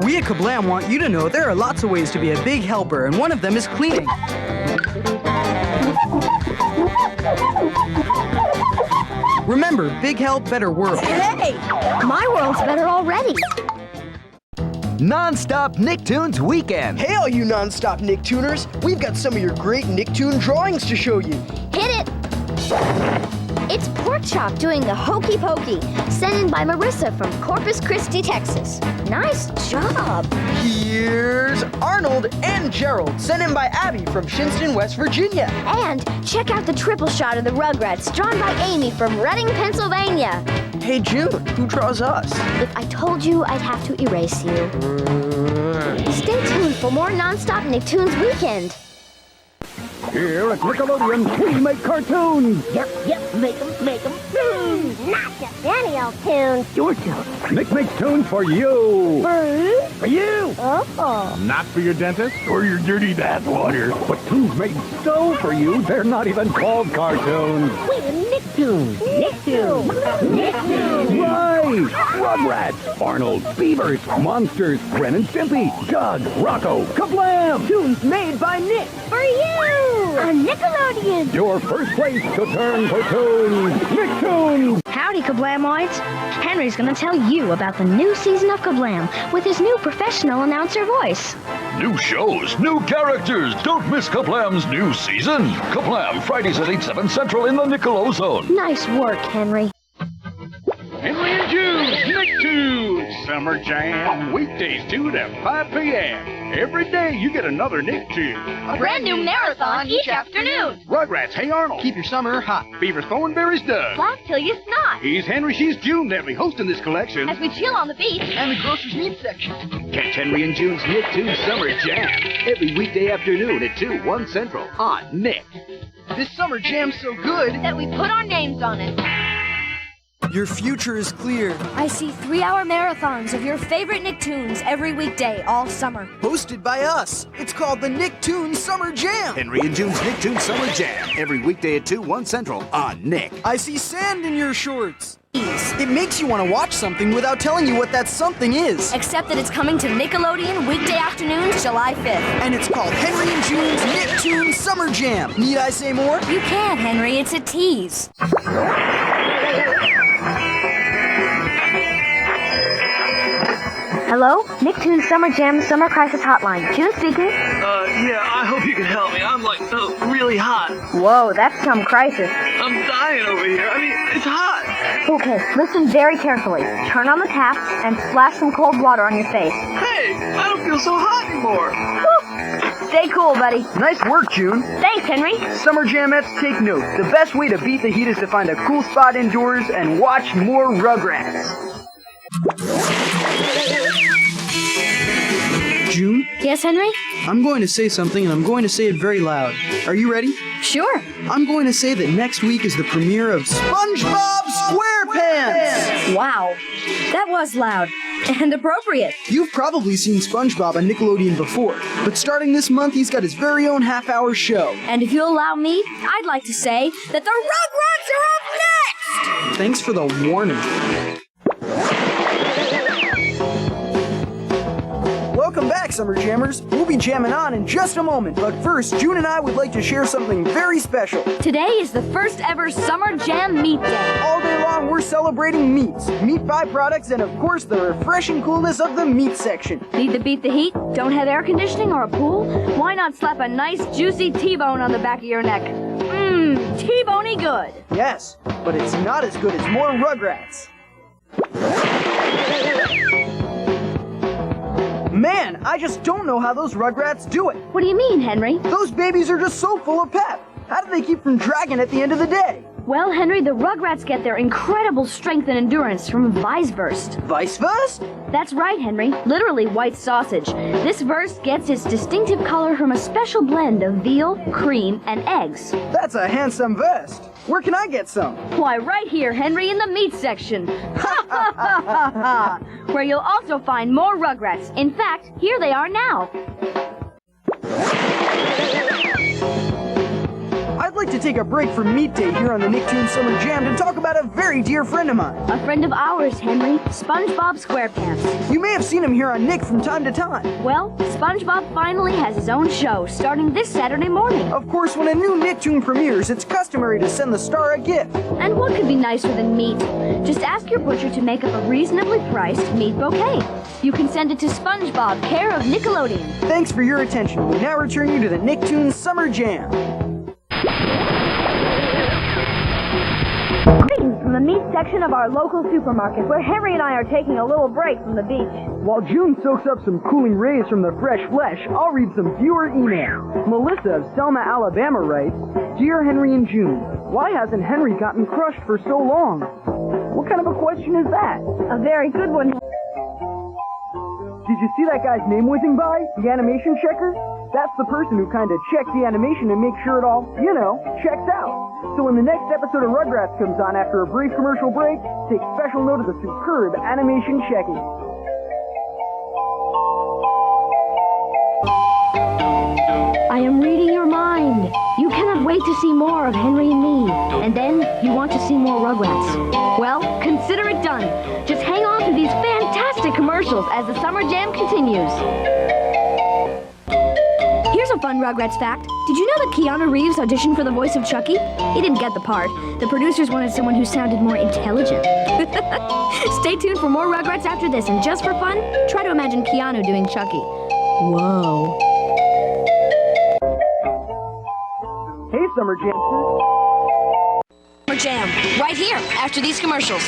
We at Kablam want you to know there are lots of ways to be a big helper, and one of them is cleaning. Remember, big help, better world. Hey! My world's better already. Nonstop Nicktoons Weekend. Hey, all you Nonstop Nicktooners! We've got some of your great Nicktoon drawings to show you. Hit it! It's Pork Chop doing the Hokey Pokey, sent in by Marissa from Corpus Christi, Texas. Nice job! Here's Arnold and Gerald, sent in by Abby from Shinston, West Virginia. And check out the triple shot of the Rugrats, drawn by Amy from Reading, Pennsylvania. Hey, June, who draws us? If I told you, I'd have to erase you. Stay tuned for more Nonstop Nicktoons Weekend. Here at Nickelodeon, we make cartoons. Yep, make them. Not just any old tunes. Your tunes. Nick makes tunes for you. For you. Oh. Not for your dentist or your dirty bathwater, but tunes made so for you, they're not even called cartoons. Wait, Nicktoons. Nicktoons. Right! Rugrats, Arnold, Beavers, Monsters, Ren and Stimpy, Doug, Rocco, Kablam! Tunes made by Nick. For you. On Nickelodeon. Your first place to turn for tunes, Nicktoons! Howdy, Kablamoids! Henry's gonna tell you about the new season of Kablam with his new professional announcer voice. New shows, new characters. Don't miss Kablam's new season. Kablam, Fridays at 8, 7 Central in the Nickelo Zone. Nice work, Henry. Henry and June's Nicktoons Summer Jam, weekdays 2 to 5 p.m. Every day you get another Nicktoon. A brand new marathon each afternoon. Rugrats, Hey Arnold. Keep your summer hot. Beaver's Thornberry's Doug. Laugh till you snot. He's Henry, she's June. They'll be hosting this collection. As we chill on the beach. And the grocer's meat section. Catch Henry and June's Nicktoons Summer Jam every weekday afternoon at 2, 1 Central on Nick. This summer jam's so good That we put our names on it. Your future is clear. I see 3-hour marathons of your favorite Nicktoons every weekday all summer. Hosted by us. It's called the Nicktoons Summer Jam. Henry and June's Nicktoons Summer Jam, every weekday at 2, 1 Central on Nick. I see sand in your shorts. It makes you want to watch something without telling you what that something is. Except that it's coming to Nickelodeon weekday afternoons, July 5th. And it's called Henry and June's Nicktoons Summer Jam. Need I say more? You can, Henry. It's a tease. Hello? Nicktoons Summer Jam Summer Crisis Hotline. June speaking. Yeah, I hope you can help me. I'm like, really hot. Whoa, that's some crisis. I'm dying over here. I mean, it's hot. Okay, listen very carefully. Turn on the taps and splash some cold water on your face. Hey, I don't feel so hot anymore. Woo! Stay cool, buddy. Nice work, June. Thanks, Henry. Summer Jamettes, take note. The best way to beat the heat is to find a cool spot indoors and watch more Rugrats. June? Yes, Henry? I'm going to say something, and I'm going to say it very loud. Are you ready? Sure. I'm going to say that next week is the premiere of SpongeBob SquarePants! Wow. That was loud. And appropriate. You've probably seen SpongeBob on Nickelodeon before, but starting this month, he's got his very own half-hour show. And if you'll allow me, I'd like to say that the Rugrats are up next! Thanks for the warning. Welcome back, Summer Jammers. We'll be jamming on in just a moment, but first, June and I would like to share something very special. Today is the first ever Summer Jam Meat Day. All day long, we're celebrating meats, meat byproducts, and of course, the refreshing coolness of the meat section. Need to beat the heat? Don't have air conditioning or a pool? Why not slap a nice, juicy T-bone on the back of your neck? Mmm, T-boney good. Yes, but it's not as good as more Rugrats. Man, I just don't know how those Rugrats do it. What do you mean, Henry? Those babies are just so full of pep. How do they keep from dragging at the end of the day? Well, Henry, the Rugrats get their incredible strength and endurance from Weisswurst. Weisswurst? That's right, Henry. Literally white sausage. This wurst gets its distinctive color from a special blend of veal, cream, and eggs. That's a handsome vest. Where can I get some? Why, right here, Henry, in the meat section. Ha ha ha ha ha! Where you'll also find more Rugrats. In fact, here they are now. I'd I'd like to take a break from Meat Day here on the Nicktoons Summer Jam to talk about a very dear friend of mine. A friend of ours, Henry. SpongeBob SquarePants. You may have seen him here on Nick from time to time. Well, SpongeBob finally has his own show starting this Saturday morning. Of course, when a new Nicktoon premieres, it's customary to send the star a gift. And what could be nicer than meat? Just ask your butcher to make up a reasonably priced meat bouquet. You can send it to SpongeBob, care of Nickelodeon. Thanks for your attention. We now return you to the Nicktoons Summer Jam. Greetings from the meat section of our local supermarket, where Henry and I are taking a little break from the beach. While June soaks up some cooling rays from the fresh flesh, I'll read some viewer emails. Melissa of Selma, Alabama writes, Dear Henry and June, why hasn't Henry gotten crushed for so long? What kind of a question is that? A very good one. Did you see that guy's name whizzing by? The animation checker? That's the person who kind of checks the animation and makes sure it all, checks out. So when the next episode of Rugrats comes on after a brief commercial break, take special note of the superb animation checking. I am reading your mind. You cannot wait to see more of Henry and me. And then you want to see more Rugrats. Well, consider it done. Just hang on to these fantastic commercials as the Summer Jam continues. Here's a fun Rugrats fact. Did you know that Keanu Reeves auditioned for the voice of Chucky? He didn't get the part. The producers wanted someone who sounded more intelligent. Stay tuned for more Rugrats after this, and just for fun, try to imagine Keanu doing Chucky. Whoa. Hey, Summer Jam. Summer Jam, right here, after these commercials.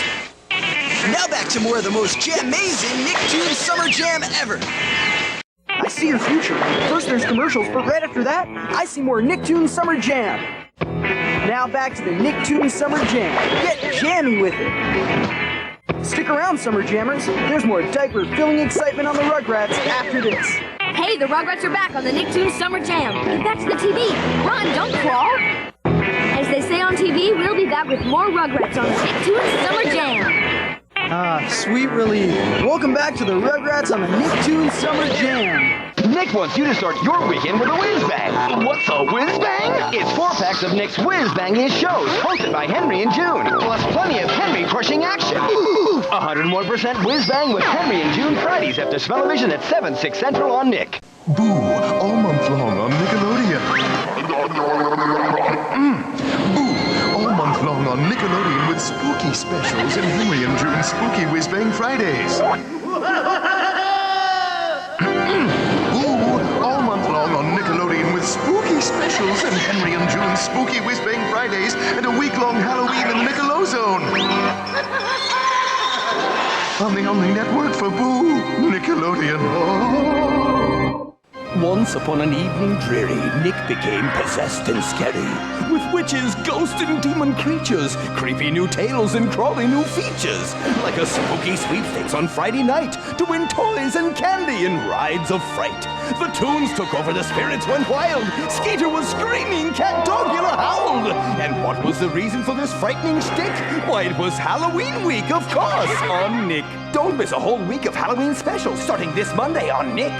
Now back to more of the most jam-mazing Nicktoons Summer Jam ever. I see your future. First there's commercials, but right after that, I see more Nicktoons Summer Jam. Now back to the Nicktoons Summer Jam. Get jammy with it. Stick around, Summer Jammers. There's more diaper-filling excitement on the Rugrats after this. Hey, the Rugrats are back on the Nicktoons Summer Jam. Get back to the TV. Run, don't crawl. As they say on TV, we'll be back with more Rugrats on the Nicktoons Summer Jam. Ah, sweet relief. Welcome back to the Rugrats on the Nicktoons Summer Jam. Nick wants you to start your weekend with a Whizbang. What's a Whizbang? It's 4 packs of Nick's Whizbangiest shows, hosted by Henry and June, plus plenty of Henry-crushing action. 101% Whizbang with Henry and June Fridays after Smell-O-Vision at 7, 6 Central on Nick. Boo, all month long on Nickelodeon. Boo, all month long on Nickelodeon with spooky specials and Henry and June's Spooky Whizbang Fridays. All month long on Nickelodeon with spooky specials and Henry and June's Spooky Whizbang Fridays and a week-long Halloween in the Nickelozone. On the only network for Boo, Nickelodeon. Oh. Once upon an evening dreary, Nick became possessed and scary. With witches, ghosts, and demon creatures, creepy new tales and crawly new features. Like a spooky sweepstakes on Friday night, to win toys and candy and rides of fright. The Toons took over, the spirits went wild. Skeeter was screaming, Cat Dogula howled. And what was the reason for this frightening shtick? Why, it was Halloween week, of course, on Nick. Don't miss a whole week of Halloween specials starting this Monday on Nick.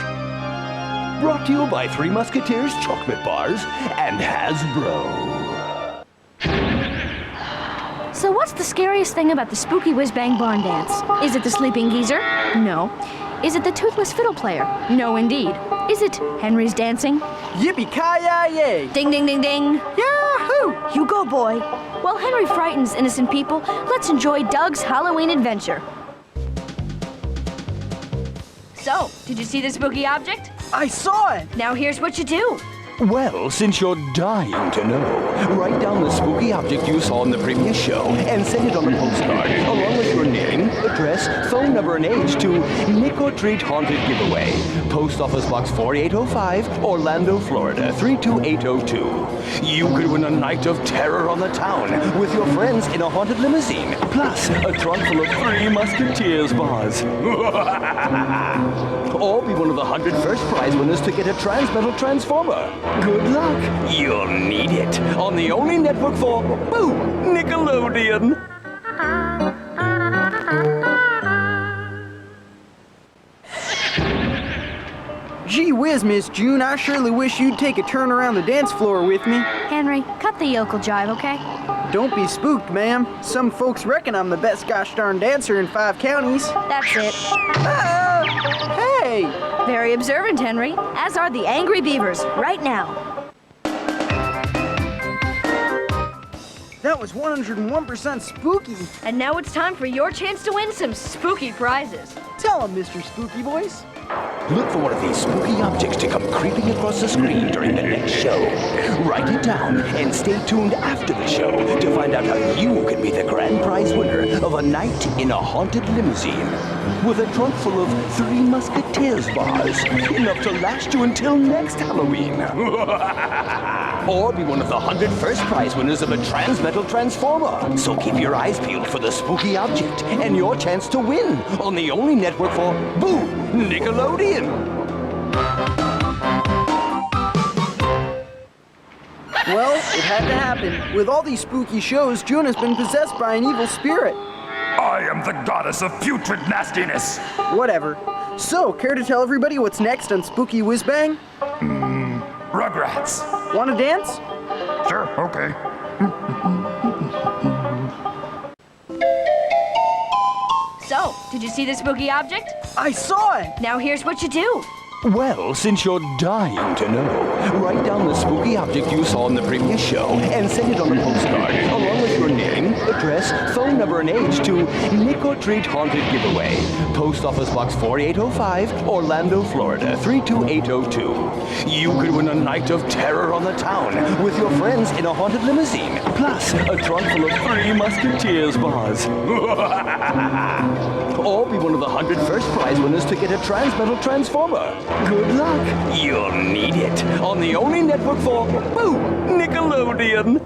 Brought to you by Three Musketeers Chocolate Bars and Hasbro. So what's the scariest thing about the spooky Whizbang barn dance? Is it the sleeping geezer? No. Is it the toothless fiddle player? No, indeed. Is it Henry's dancing? Yippee-ki-yay! Ding, ding, ding, ding. Yahoo! You go, boy. While Henry frightens innocent people, let's enjoy Doug's Halloween adventure. So, did you see the spooky object? I saw it! Now here's what you do. Well, since you're dying to know, write down the spooky object you saw in the previous show and send it on a postcard, along with your name, address, phone number, and age to Nick or Treat Haunted Giveaway, Post Office Box 4805, Orlando, Florida 32802. You could win a night of terror on the town with your friends in a haunted limousine, plus a trunk full of Three Musketeers bars. Or be one of the 100 first prize winners to get a Transmetal Transformer. Good luck. You'll need it on the only network for Boo, Nickelodeon. Gee whiz, Miss June, I surely wish you'd take a turn around the dance floor with me. Henry, cut the yokel jive, okay? Don't be spooked, ma'am. Some folks reckon I'm the best gosh darn dancer in 5 counties. That's it. Hey! Very observant, Henry, as are the Angry Beavers, right now. That was 101% spooky. And now it's time for your chance to win some spooky prizes. Tell 'em, Mr. Spooky Voice. Look for one of these spooky objects to come creeping across the screen during the next show. Write it down and stay tuned after the show to find out how you can be the grand prize winner of a night in a haunted limousine with a trunk full of 3 Musketeers bars, enough to last you until next Halloween. Or be one of the 100 first prize winners of a Transmetal Transformer. So keep your eyes peeled for the spooky object and your chance to win on the only network for Nickelodeon. Well, it had to happen. With all these spooky shows, June has been possessed by an evil spirit. I am the goddess of putrid nastiness. Whatever. So, care to tell everybody what's next on Spooky Whizbang? Rugrats. Want to dance? Sure, okay. So, did you see the spooky object? I saw it! Now here's what you do. Well, since you're dying to know, write down the spooky object you saw in the previous show and send it on a postcard, along with your name, address, phone number, and age to Nick or Treat Haunted Giveaway, Post Office Box 4805, Orlando, Florida 32802. You could win a night of terror on the town with your friends in a haunted limousine, plus a trunk full of 3 Musketeers bars. Or be one of the 100 first prize winners to get a Transmetal Transformer. Good luck. You'll need it on the only network for Nickelodeon.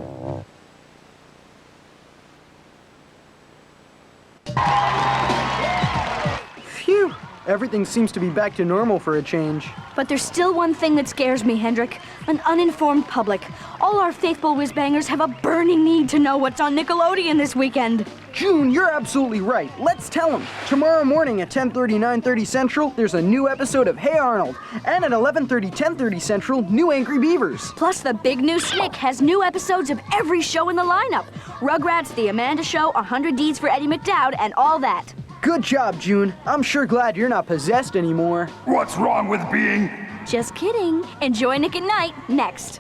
Phew. Everything seems to be back to normal for a change. But there's still one thing that scares me, Hendrik. An uninformed public. All our faithful Whizbangers have a burning need to know what's on Nickelodeon this weekend. June, you're absolutely right. Let's tell them. Tomorrow morning at 10:30, 9:30 Central, there's a new episode of Hey Arnold. And at 11:30, 10:30 Central, new Angry Beavers. Plus, the big new Snick has new episodes of every show in the lineup. Rugrats, The Amanda Show, 100 Deeds for Eddie McDowd, and all that. Good job, June. I'm sure glad you're not possessed anymore. What's wrong with being... Just kidding. Enjoy Nick at Night next.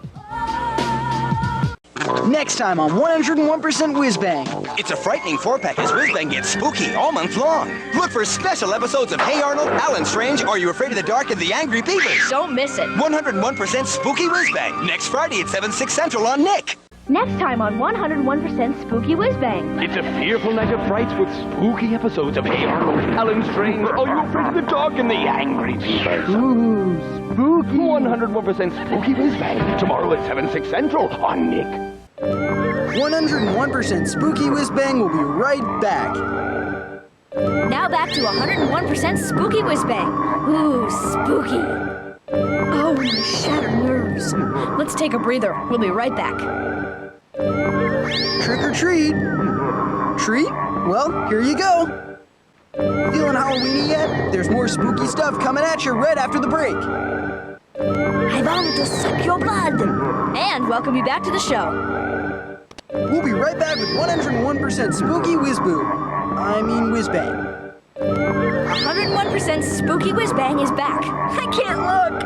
Next time on 101% Whizbang. It's a frightening 4-pack as Whizbang gets spooky all month long. Look for special episodes of Hey Arnold, Alan Strange, Are You Afraid of the Dark, and The Angry Beavers. Don't miss it. 101% Spooky Whizbang. Next Friday at 7, 6 Central on Nick. Next time on 101% Spooky Whizbang. It's a fearful night of frights with spooky episodes of Hey Arnold, Alan Strange, Are You Afraid of the Dark, and The Angry Beavers. Ooh, spooky. 101% Spooky Whizbang. Tomorrow at 7, 6 Central on Nick. 101% Spooky Whizbang will be right back. Now back to 101% Spooky Whizbang. Ooh, spooky. Oh, my shattered nerves. Let's take a breather. We'll be right back. Trick or treat. Treat? Well, here you go. Feeling Halloweeny yet? There's more spooky stuff coming at you right after the break. I want to suck your blood. And welcome you back to the show. We'll be right back with 101% Spooky Whizboo. I mean Whizbang. 101% Spooky Whizbang is back. I can't look.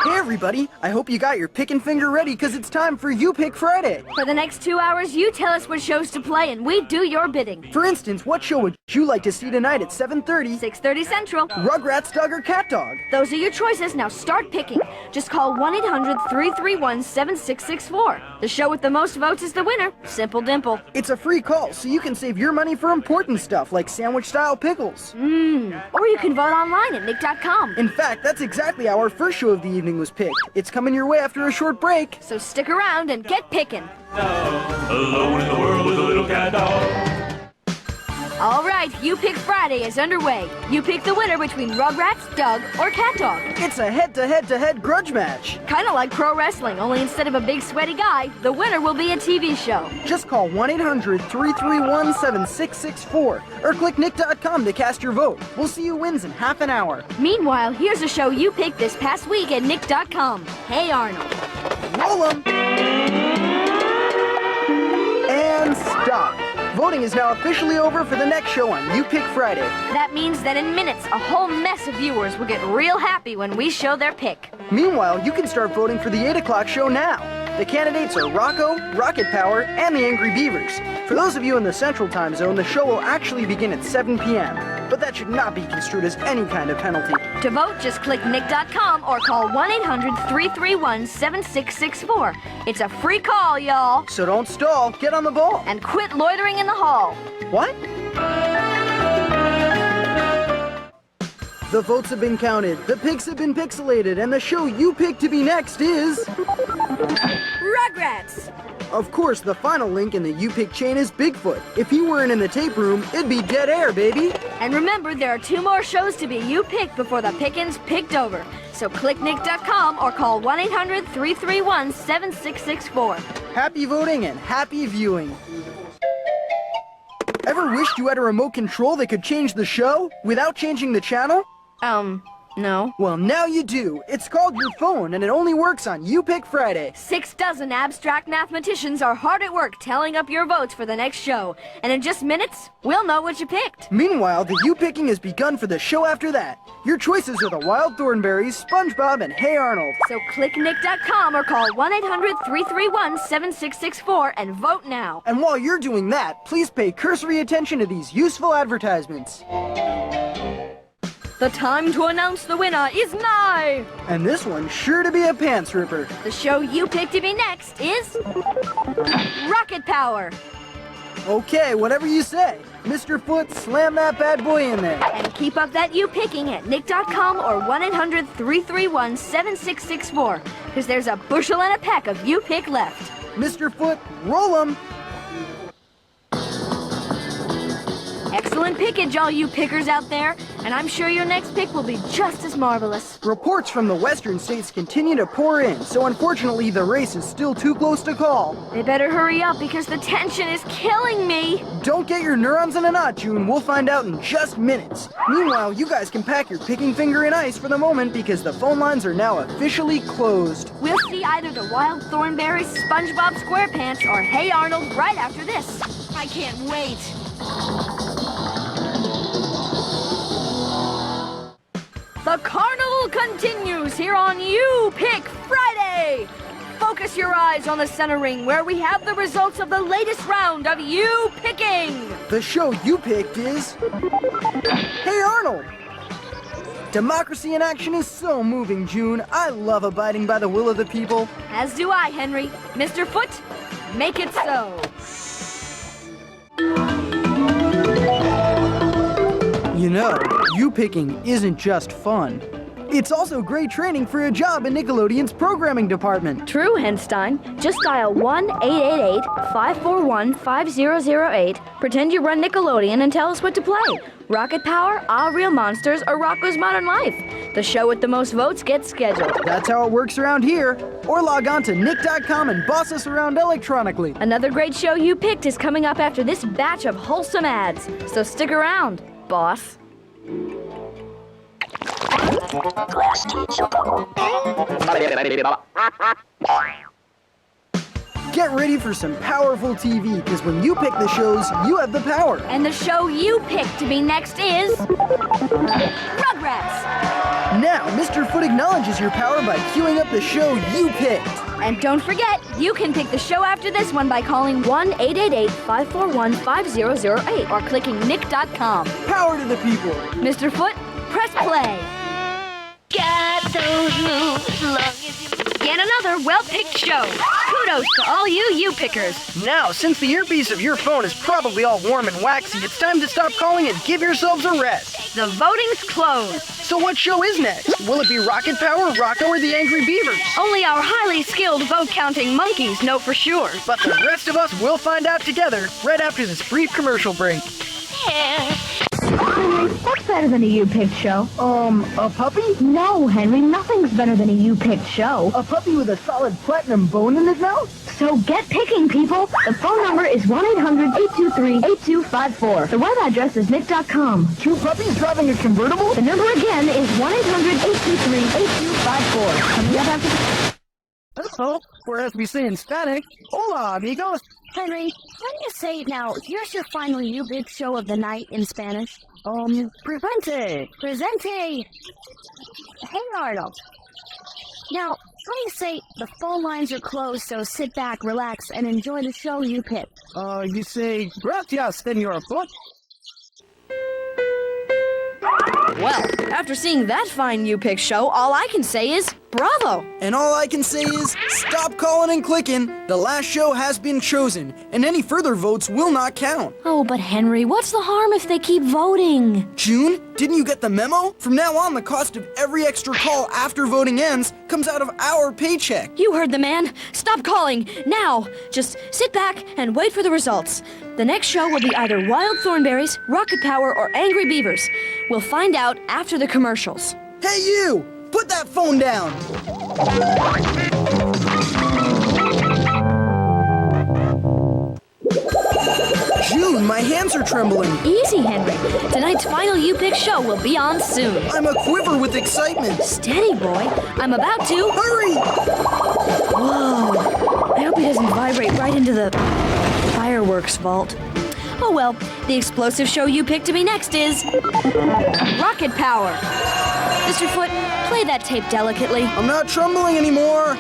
Hey everybody, I hope you got your pick and finger ready because it's time for You Pick Friday. For the next 2 hours, you tell us what shows to play and we do your bidding. For instance, what show would you like to see tonight at 7:30? 6:30 Central. Rugrats, Dog, or Cat Dog? Those are your choices. Now start picking. Just call 1-800-331-7664. The show with the most votes is the winner. Simple dimple. It's a free call, so you can save your money for important stuff like sandwich-style pickles. Or you can vote online at nick.com. In fact, that's exactly how our first show of the evening was picked. It's coming your way after a short break. So stick around and get picking. Alone in the world with a little cat dog. All right, You Pick Friday is underway. You pick the winner between Rugrats, Doug, or Cat Dog. It's a head-to-head-to-head grudge match. Kind of like pro wrestling, only instead of a big sweaty guy, the winner will be a TV show. Just call 1-800-331-7664 or click Nick.com to cast your vote. We'll see who wins in half an hour. Meanwhile, here's a show you picked this past week at Nick.com. Hey Arnold. Roll 'em! And stop. Voting is now officially over for the next show on You Pick Friday. That means that in minutes, a whole mess of viewers will get real happy when we show their pick. Meanwhile, you can start voting for the 8 o'clock show now. The candidates are Rocco, Rocket Power, and the Angry Beavers. For those of you in the Central Time Zone, the show will actually begin at 7 p.m. But that should not be construed as any kind of penalty. To vote, just click Nick.com or call 1-800-331-7664. It's a free call, y'all. So don't stall, get on the ball. And quit loitering in the hall. What? The votes have been counted, the picks have been pixelated, and the show you picked to be next is... Rugrats! Of course, the final link in the You Pick chain is Bigfoot. If he weren't in the tape room, it'd be dead air, baby. And remember, there are 2 more shows to be You Picked before the picking's picked over. So click Nick.com or call 1-800-331-7664. Happy voting and happy viewing. Ever wished you had a remote control that could change the show without changing the channel? No. Well, now you do. It's called your phone, and it only works on You Pick Friday. 6 dozen abstract mathematicians are hard at work tallying up your votes for the next show. And in just minutes, we'll know what you picked. Meanwhile, the You Picking has begun for the show after that. Your choices are the Wild Thornberries, SpongeBob, and Hey Arnold. So click Nick.com or call 1-800-331-7664 and vote now. And while you're doing that, please pay cursory attention to these useful advertisements. The time to announce the winner is nigh! And this one's sure to be a pants ripper. The show you picked to be next is... Rocket Power! Okay, whatever you say. Mr. Foot, slam that bad boy in there. And keep up that you picking at Nick.com or 1-800-331-7664. Because there's a bushel and a peck of you pick left. Mr. Foot, roll 'em! Excellent pickage, all you pickers out there, and I'm sure your next pick will be just as marvelous. Reports from the western states continue to pour in, so unfortunately the race is still too close to call. They better hurry up because the tension is killing me. Don't get your neurons in a knot, June. We'll find out in just minutes. Meanwhile, you guys can pack your picking finger in ice for the moment because the phone lines are now officially closed. We'll see either the Wild Thornberries, SpongeBob SquarePants, or Hey Arnold right after this. I can't wait. The carnival continues here on You Pick Friday! Focus your eyes on the center ring where we have the results of the latest round of You Picking! The show you picked is... Hey Arnold! Democracy in action is so moving, June. I love abiding by the will of the people. As do I, Henry. Mr. Foot, make it so. You know, you picking isn't just fun. It's also great training for a job in Nickelodeon's programming department. True, Henstein. Just dial 1-888-541-5008, pretend you run Nickelodeon, and tell us what to play. Rocket Power, Our Real Monsters, or Rocko's Modern Life. The show with the most votes gets scheduled. That's how it works around here. Or log on to Nick.com and boss us around electronically. Another great show you picked is coming up after this batch of wholesome ads. So stick around, boss. Get ready for some powerful TV, because when you pick the shows, you have the power. And the show you picked to be next is... Rugrats! Now, Mr. Foot acknowledges your power by queuing up the show you picked. And don't forget, you can pick the show after this one by calling 1-888-541-5008 or clicking Nick.com. Power to the people. Mr. Foot, press play. Got those moves as long as you... Yet another well-picked show. Kudos to all you pickers. Now, since the earpiece of your phone is probably all warm and waxy, it's time to stop calling and give yourselves a rest. The voting's closed. So what show is next? Will it be Rocket Power, Rocco, or the Angry Beavers? Only our highly skilled vote-counting monkeys know for sure. But the rest of us will find out together right after this brief commercial break. hair. Henry, what's better than a you-picked show? A puppy? No, Henry, nothing's better than a you-picked show. A puppy with a solid platinum bone in his mouth? So get picking, people. The phone number is 1-800-823-8254. The web address is nick.com. Two puppies driving a convertible? The number again is 1-800-823-8254. Coming up after the... Oh, or as we say in Spanish, hola, amigos. Henry, how do you say now, here's your final you-big show of the night in Spanish? Presente. Presente. Hey, Arnold. Now, how do you say the phone lines are closed, so sit back, relax, and enjoy the show you pick? You say, gracias, senor Foot. Well, after seeing that fine you-pick show, all I can say is, bravo! And all I can say is, stop calling and clicking. The last show has been chosen, and any further votes will not count. Oh, but Henry, what's the harm if they keep voting? June, didn't you get the memo? From now on, the cost of every extra call after voting ends comes out of our paycheck. You heard the man. Stop calling, now! Just sit back and wait for the results. The next show will be either Wild Thornberries, Rocket Power, or Angry Beavers. We'll find out after the commercials. Hey you! Put that phone down! June, my hands are trembling. Easy, Henry. Tonight's final you-pick show will be on soon. I'm a quiver with excitement. Steady, boy. I'm about to... Hurry! Whoa. I hope he doesn't vibrate right into the fireworks vault. Oh well, the explosive show you picked to be next is... Rocket Power. Mr. Foot, play that tape delicately. I'm not trembling anymore.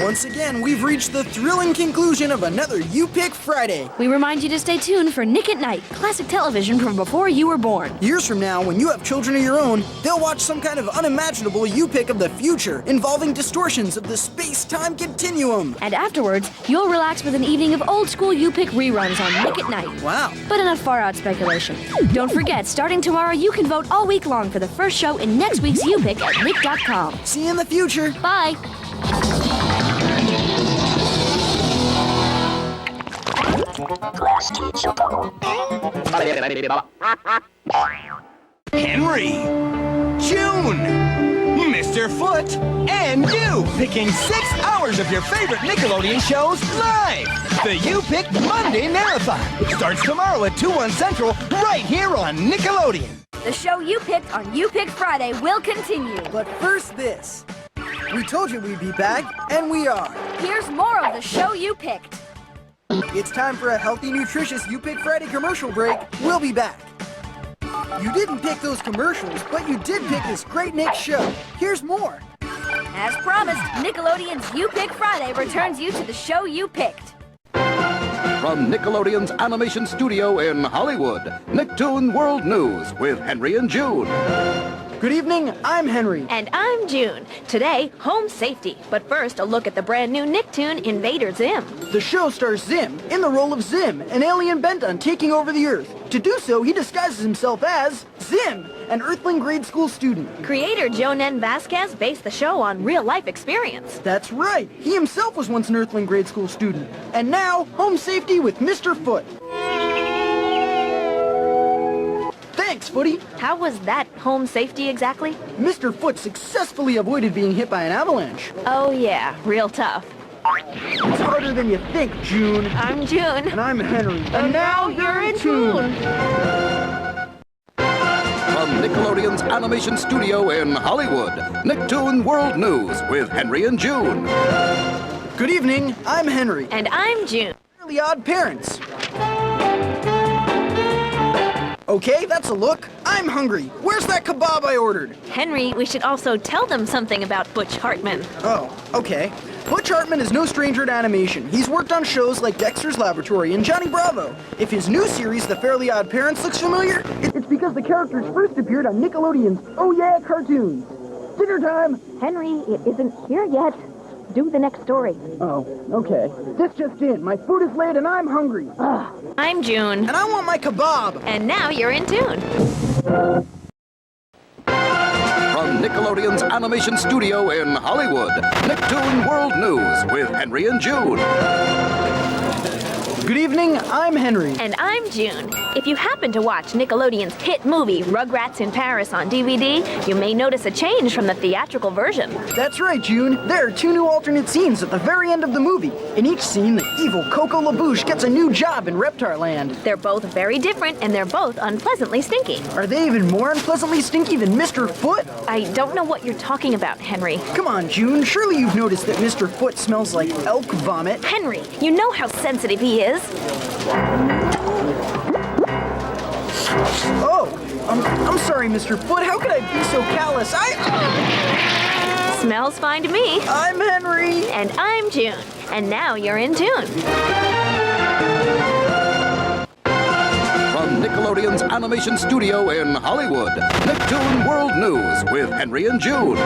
Once again, we've reached the thrilling conclusion of another You Pick Friday. We remind you to stay tuned for Nick at Night, classic television from before you were born. Years from now, when you have children of your own, they'll watch some kind of unimaginable You Pick of the future, involving distortions of the space-time continuum. And afterwards, you'll relax with an evening of old-school You Pick reruns on Nick at Night. Wow. But enough far-out speculation. Don't forget, starting tomorrow, you can vote all week long for the first show in next week's You Pick at nick.com. See you in the future. Bye. Henry, June, Mr. Foot, and you picking 6 hours of your favorite Nickelodeon shows live. The You Pick Monday Marathon starts tomorrow at 2/1 Central right here on Nickelodeon. The show you picked on You Pick Friday will continue. But first this. We told you we'd be back, and we are. Here's more of the show you picked. It's time for a healthy, nutritious You Pick Friday commercial break. We'll be back. You didn't pick those commercials, but you did pick this great Nick show. Here's more. As promised, Nickelodeon's You Pick Friday returns you to the show you picked. From Nickelodeon's animation studio in Hollywood, Nicktoon World News with Henry and June. Good evening, I'm Henry. And I'm June. Today, home safety. But first, a look at the brand new Nicktoon, Invader Zim. The show stars Zim in the role of Zim, an alien bent on taking over the Earth. To do so, he disguises himself as Zim, an Earthling grade school student. Creator Jonen Vasquez based the show on real-life experience. That's right. He himself was once an Earthling grade school student. And now, home safety with Mr. Foot. Thanks, Footy. How was that home safety exactly? Mr. Foot successfully avoided being hit by an avalanche. Oh yeah, real tough. It's harder than you think, June. I'm June. And I'm Henry. And now you're in Toon. From Nickelodeon's animation studio in Hollywood, Nicktoon World News with Henry and June. Good evening, I'm Henry. And I'm June. Really odd parents. Okay, that's a look. I'm hungry. Where's that kebab I ordered? Henry, we should also tell them something about Butch Hartman. Oh, okay. Butch Hartman is no stranger to animation. He's worked on shows like Dexter's Laboratory and Johnny Bravo. If his new series, The Fairly Odd Parents, looks familiar, it's because the characters first appeared on Nickelodeon's Oh Yeah cartoons. Dinner time! Henry, it isn't here yet. Do the next story. Oh, okay. This just in. My food is late and I'm hungry. I'm June. And I want my kebab. And now you're in Toon. From Nickelodeon's animation studio in Hollywood, Nicktoon World News with Henry and June. Good evening, I'm Henry. And I'm June. If you happen to watch Nickelodeon's hit movie Rugrats in Paris on DVD, you may notice a change from the theatrical version. That's right, June. There are 2 new alternate scenes at the very end of the movie. In each scene, the evil Coco LaBouche gets a new job in Reptar Land. They're both very different, and they're both unpleasantly stinky. Are they even more unpleasantly stinky than Mr. Foot? I don't know what you're talking about, Henry. Come on, June. Surely you've noticed that Mr. Foot smells like elk vomit. Henry, you know how sensitive he is. Oh, I'm sorry, Mr. Foot. How could I be so callous? Smells fine to me. I'm Henry. And I'm June. And now you're in tune. From Nickelodeon's animation studio in Hollywood, Nicktoon World News with Henry and June.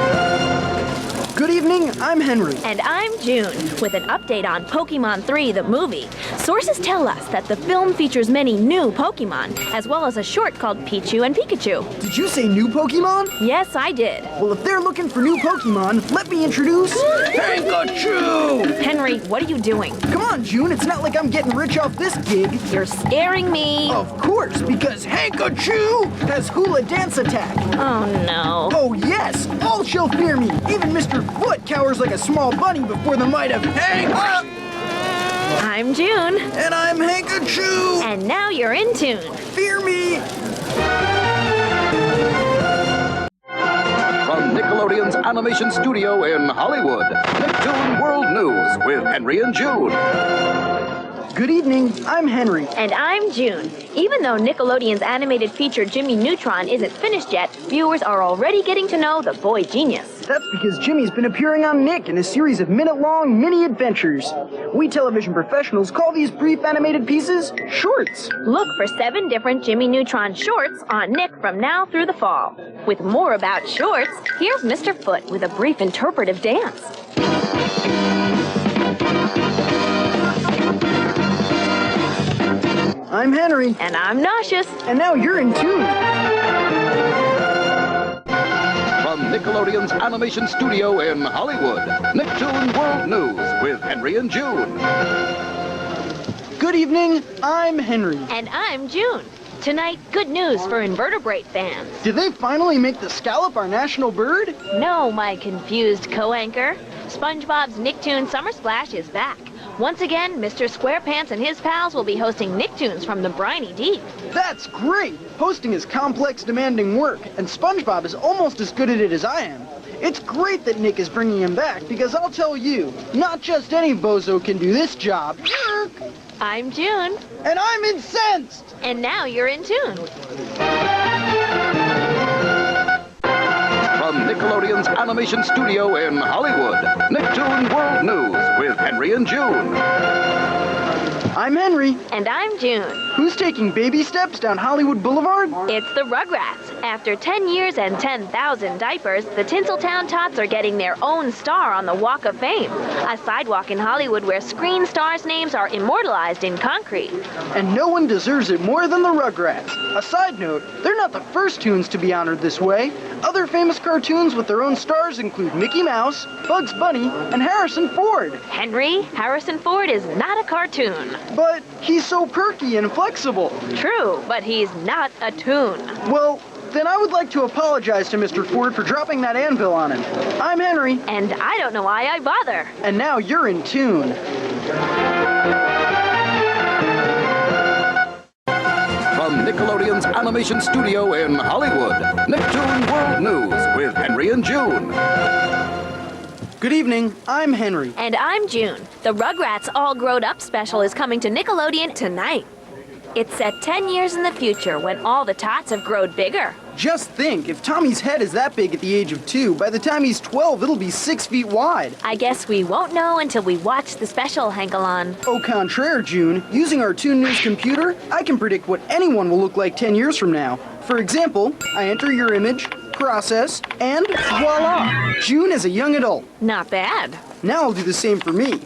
Good evening, I'm Henry. And I'm June, with an update on Pokemon 3, the movie. Sources tell us that the film features many new Pokemon, as well as a short called Pichu and Pikachu. Did you say new Pokemon? Yes, I did. Well, if they're looking for new Pokemon, let me introduce... Pikachu! Henry, what are you doing? Come on, June, it's not like I'm getting rich off this gig. You're scaring me. Of course, because Pikachu has hula dance attack. Oh, no. Oh, yes, all shall fear me. Even Mr. Foot cowers like a small bunny before the might of Hank. I'm June. And I'm Pikachu. And now you're in tune. Fear me. From Nickelodeon's animation studio in Hollywood, Nicktoon World News with Henry and June. Good evening, I'm Henry. And I'm June. Even though Nickelodeon's animated feature Jimmy Neutron isn't finished yet, viewers are already getting to know the boy genius. That's because Jimmy's been appearing on Nick in a series of minute-long mini-adventures. We television professionals call these brief animated pieces shorts. Look for 7 different Jimmy Neutron shorts on Nick from now through the fall. With more about shorts, here's Mr. Foot with a brief interpretive dance. I'm Henry. And I'm Nauseous. And now you're in tune. From Nickelodeon's animation studio in Hollywood, Nicktoon World News with Henry and June. Good evening, I'm Henry. And I'm June. Tonight, good news for invertebrate fans. Did they finally make the scallop our national bird? No, my confused co-anchor. SpongeBob's Nicktoon Summer Splash is back. Once again, Mr. SquarePants and his pals will be hosting Nicktoons from the briny deep. That's great! Hosting is complex, demanding work, and SpongeBob is almost as good at it as I am. It's great that Nick is bringing him back, because I'll tell you, not just any bozo can do this job. I'm June. And I'm incensed! And now you're in tune. From Nickelodeon's animation studio in Hollywood, Nicktoon World News with Henry and June. I'm Henry. And I'm June. Who's taking baby steps down Hollywood Boulevard? It's the Rugrats. After 10 years and 10,000 diapers, the Tinseltown Tots are getting their own star on the Walk of Fame, a sidewalk in Hollywood where screen stars' names are immortalized in concrete. And no one deserves it more than the Rugrats. A side note, they're not the first Toons to be honored this way. Other famous cartoons with their own stars include Mickey Mouse, Bugs Bunny, and Harrison Ford. Henry, Harrison Ford is not a cartoon. But he's so perky and flexible. True, but he's not a toon. Well, then I would like to apologize to Mr. Ford for dropping that anvil on him. I'm Henry. And I don't know why I bother. And now you're in tune. From Nickelodeon's animation studio in Hollywood, Nicktoon World News with Henry and June. Good evening, I'm Henry. And I'm June. The Rugrats All Growed Up special is coming to Nickelodeon tonight. It's set 10 years in the future when all the tots have grown bigger. Just think, if Tommy's head is that big at the age of 2, by the time he's 12, it'll be 6 feet wide. I guess we won't know until we watch the special, Hankalon. Au contraire, June. Using our Toon News computer, I can predict what anyone will look like 10 years from now. For example, I enter your image, process, and voila! June is a young adult. Not bad. Now I'll do the same for me.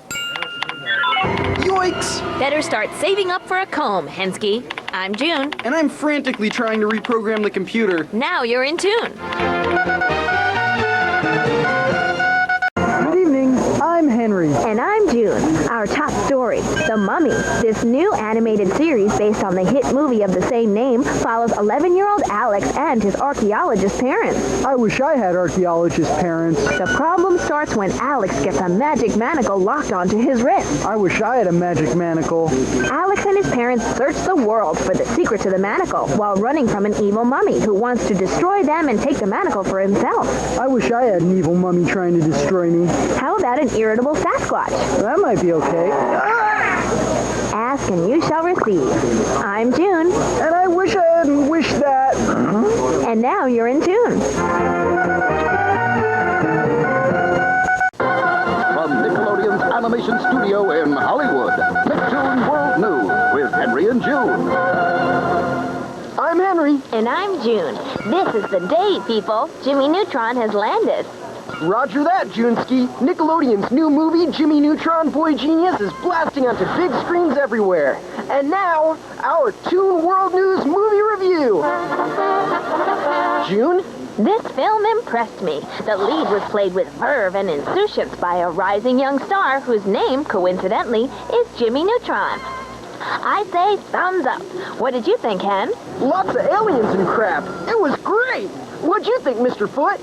Yoinks! Better start saving up for a comb, Hensky. I'm June. And I'm frantically trying to reprogram the computer. Now you're in tune. Good evening, I'm Henry. And I'm June. Our top story story, The Mummy. This new animated series based on the hit movie of the same name follows 11-year-old Alex and his archaeologist parents. I wish I had archaeologist parents. The problem starts when Alex gets a magic manacle locked onto his wrist. I wish I had a magic manacle. Alex and his parents search the world for the secret to the manacle while running from an evil mummy who wants to destroy them and take the manacle for himself. I wish I had an evil mummy trying to destroy me. How about an irritable Sasquatch? That might be okay. Ask and you shall receive. I'm June. And I wish I hadn't wished that. And now you're in tune. From Nickelodeon's animation studio in Hollywood, Nicktoon World News with Henry and June. I'm Henry. And I'm June. This is the day, people. Jimmy Neutron has landed. Roger that, Juneski. Nickelodeon's new movie, Jimmy Neutron Boy Genius, is blasting onto big screens everywhere. And now, our Toon World News movie review. June? This film impressed me. The lead was played with verve and insouciance by a rising young star whose name, coincidentally, is Jimmy Neutron. I say thumbs up. What did you think, Hen? Lots of aliens and crap. It was great. What'd you think, Mr. Foot?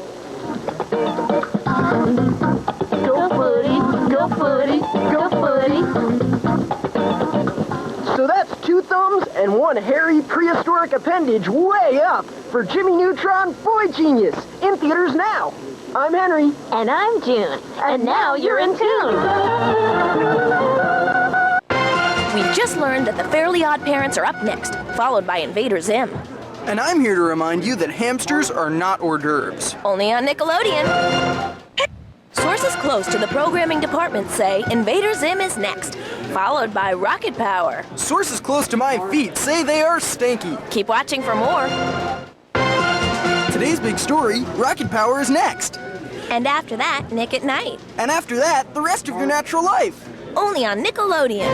Go footy, go footy, go footy. So that's 2 thumbs and 1 hairy prehistoric appendage way up for Jimmy Neutron Boy Genius, in theaters now. I'm Henry. And I'm June. And now you're in tune. We've just learned that the Fairly Odd Parents are up next, followed by Invader Zim. And I'm here to remind you that hamsters are not hors d'oeuvres. Only on Nickelodeon. Sources close to the programming department say Invader Zim is next, followed by Rocket Power. Sources close to my feet say they are stanky. Keep watching for more. Today's big story, Rocket Power is next. And after that, Nick at Night. And after that, the rest of your natural life. Only on Nickelodeon.